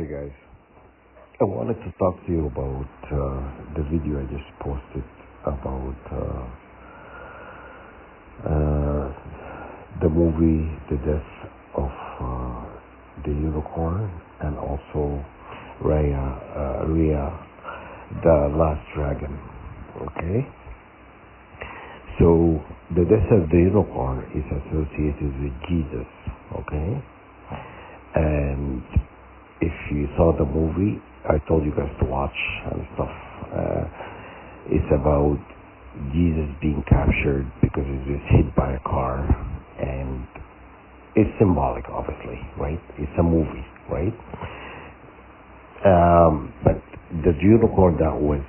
Hey guys, I wanted to talk to you about the video I just posted about the movie The Death of the Unicorn and also Raya, the Last Dragon. Okay? So, the death of the unicorn is associated with Jesus. Okay? And if you saw the movie, I told you guys to watch and stuff. It's about Jesus being captured because he was hit by a car, and it's symbolic, obviously, right? It's a movie, right? But the unicorn that was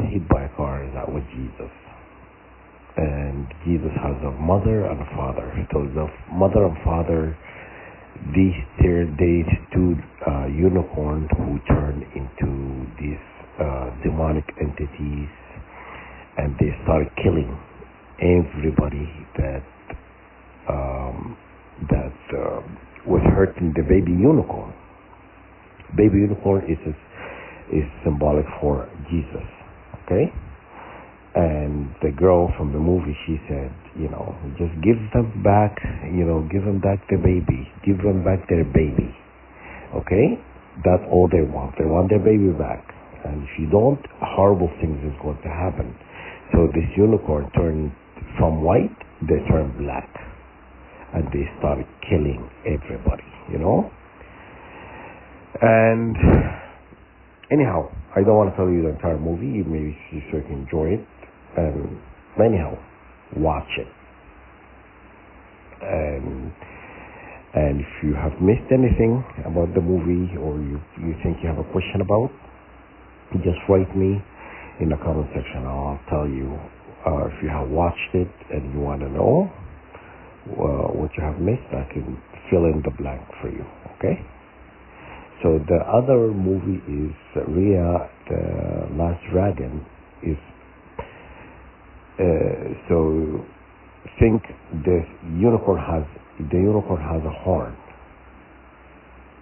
hit by a car, that was Jesus. And Jesus has a mother and a father. So the mother and father, these two unicorns who turn into these demonic entities, and they start killing everybody that was hurting the baby unicorn. Baby unicorn is symbolic for Jesus. Okay. And the girl from the movie, she said, just give them back, give them back the baby. Give them back their baby. Okay? That's all they want. They want their baby back. And if you don't, horrible things is going to happen. So this unicorn turned from white, they turned black. And they started killing everybody, And anyhow, I don't want to tell you the entire movie. Maybe you so you can enjoy it. Anyhow, watch it. And if you have missed anything about the movie, or you think you have a question about, just write me in the comment section. I'll tell you if you have watched it and you want to know what you have missed. I can fill in the blank for you. Okay? So the other movie is Raya, the Last Dragon. Is so think the unicorn has a horn,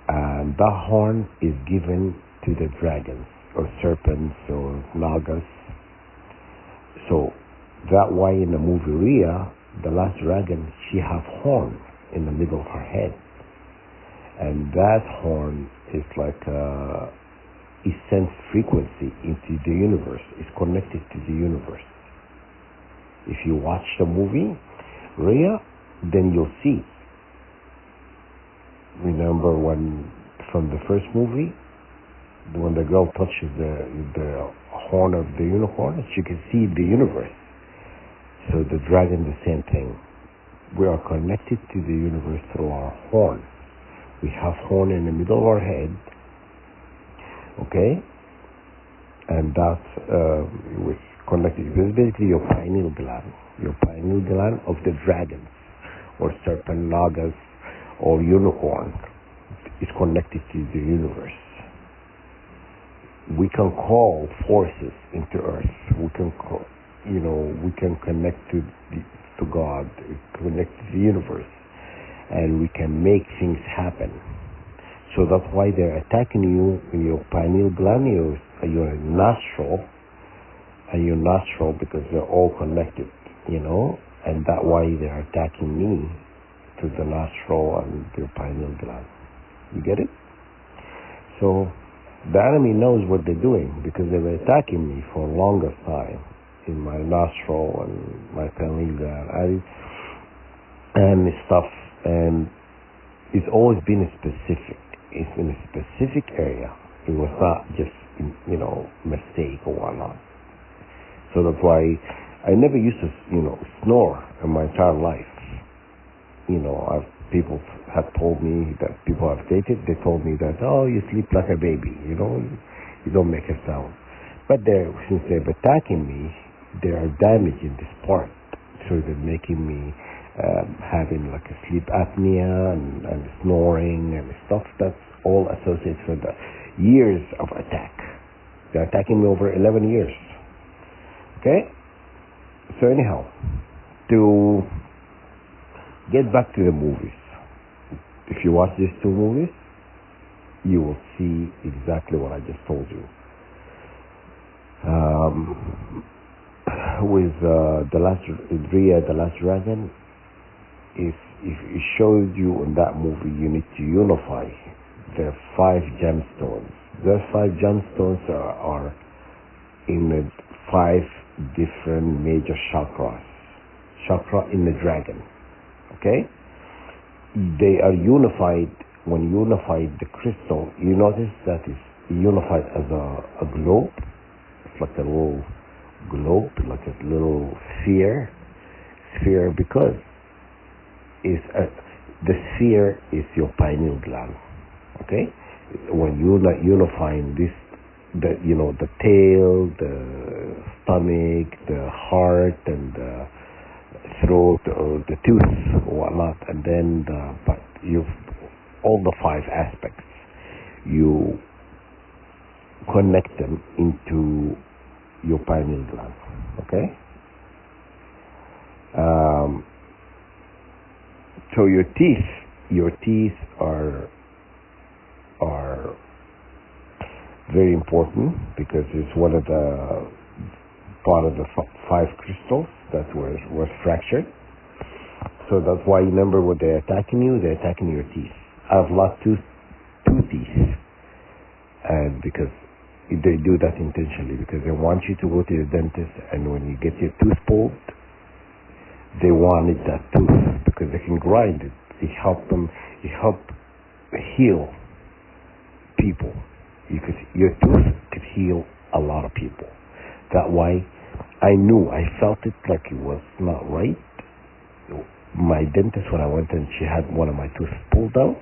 and that horn is given to the dragons or serpents or nagas. So that why in the movie Raya, the Last Dragon, she have horn in the middle of her head, and that horn is like it sends frequency into the universe. It's connected to the universe. If you watch the movie Raya, then you'll see. Remember when from the first movie, when the girl touches the horn of the unicorn, she can see the universe. So the dragon, the same thing. We are connected to the universe through our horn. We have horn in the middle of our head, okay, and that's with connected. It's basically your pineal gland of the dragons, or serpent, nagas, or unicorn. Is connected to the universe. We can call forces into Earth. We can call, we can connect to God, connect to the universe. And we can make things happen. So that's why they're attacking you in your pineal gland, your nostril, and your nostril, because they're all connected, and that's why they're attacking me to the nostril and your pineal gland. You get it? So the enemy knows what they're doing, because they were attacking me for a longer time in my nostril and my pineal gland and stuff. And it's always been specific. It's in a specific area. It was not just, mistake or whatnot. So that's why I never used to, snore in my entire life. People have told me that people have dated. They told me that, you sleep like a baby. You don't make a sound. But since they're attacking me, they are damaging this part. So they're making me having like a sleep apnea and snoring and stuff. That's all associated with the years of attack. They're attacking me over 11 years. Okay? So anyhow, to get back to the movies. If you watch these two movies, you will see exactly what I just told you. With the last Raya, the Last Dragon, if it shows you in that movie, you need to unify the 5 gemstones. Those 5 gemstones are in the 5 different major chakras. Chakra in the dragon. Okay? They are unified. When you unify the crystal, you notice that it's unified as a globe. It's like a little globe, like a little sphere, because the sphere is your pineal gland. Okay, when you're not unifying this, the tail, the stomach, the heart, and the throat, or the tooth, or whatnot, and then but you've all the 5 aspects. You connect them into your pineal gland. Okay. So your teeth are very important because it's one of the part of the 5 crystals that was fractured. So that's why, remember, when they're attacking you, they're attacking your teeth. I've lost two teeth, and because they do that intentionally, because they want you to go to the dentist, and when you get your tooth pulled, they wanted that tooth because they can grind it. It help heal people. Your tooth could heal a lot of people. That why I felt it like it was not right. My dentist, when I went and she had one of my teeth pulled out,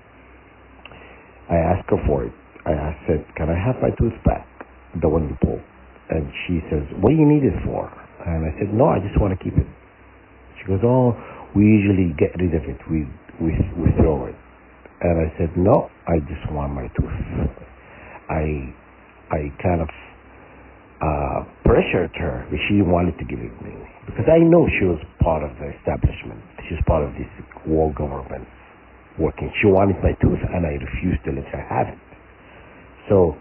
I asked her for it. I said, "Can I have my tooth back, the one you pulled?" And she says, "What do you need it for?" And I said, "No, I just want to keep it." She goes, "Oh, we usually get rid of it. We throw it." And I said, "No, I just want my tooth." I kind of pressured her, but she wanted to give it me because I know she was part of the establishment. She was part of this world government working. She wanted my tooth, and I refused to let her have it. So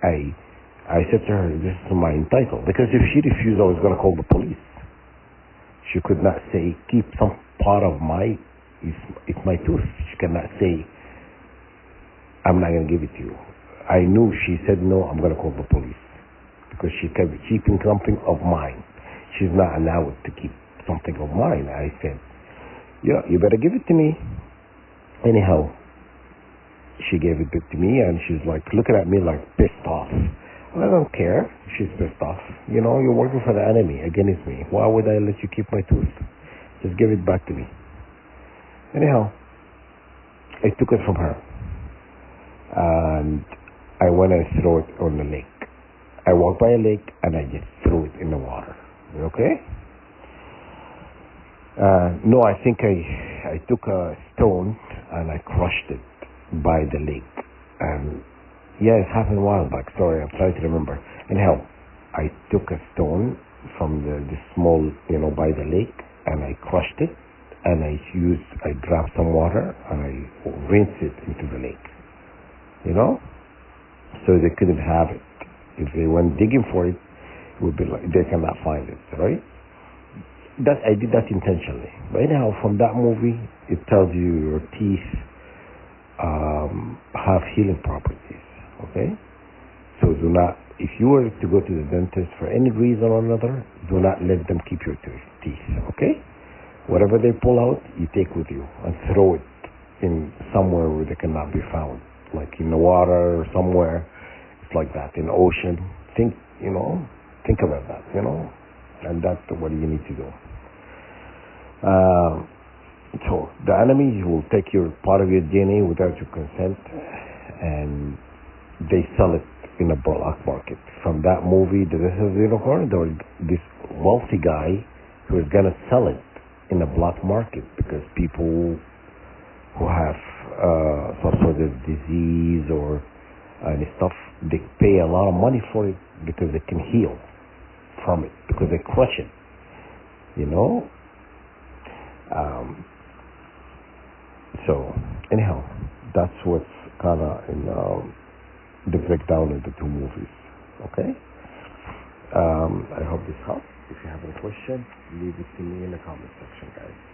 I said to her, "This is my entitled," because if she refused, I was going to call the police. She could not say, "Keep some part of it's my tooth." She cannot say, "I'm not going to give it to you." I knew she said no, I'm going to call the police because she kept keeping something of mine. She's not allowed to keep something of mine. I said, "Yeah, you better give it to me." Anyhow, she gave it to me, and she's like looking at me like pissed off. I don't care. She's pissed off. You're working for the enemy against me. Why would I let you keep my tooth? Just give it back to me. Anyhow, I took it from her, and I went and threw it on the lake. I walked by a lake, and I just threw it in the water. Okay? No, I think I took a stone, and I crushed it by the lake. And yeah, it happened a while back. Sorry, I'm trying to remember. Anyhow, I took a stone from the small, by the lake, and I crushed it, and I grabbed some water, and I rinsed it into the lake. So they couldn't have it. If they went digging for it, it would be like they cannot find it, right? I did that intentionally. But anyhow, from that movie, it tells you your teeth have healing properties. Okay? So do not, if you were to go to the dentist for any reason or another, do not let them keep your teeth. Okay? Whatever they pull out, you take with you and throw it in somewhere where they cannot be found, like in the water or somewhere. It's like that in the ocean. Think about that. And that's what you need to do. So the enemy will take your part of your DNA without your consent, and they sell it in a black market. From that movie, The Death of the Unicorn, there was this wealthy guy who was gonna sell it in a black market because people who have some sort of disease or and stuff, they pay a lot of money for it because they can heal from it because they crush it. So anyhow, that's what's kind of the breakdown of the two movies. Okay. I hope this helps. If you have any questions, leave it to me in the comment section, guys.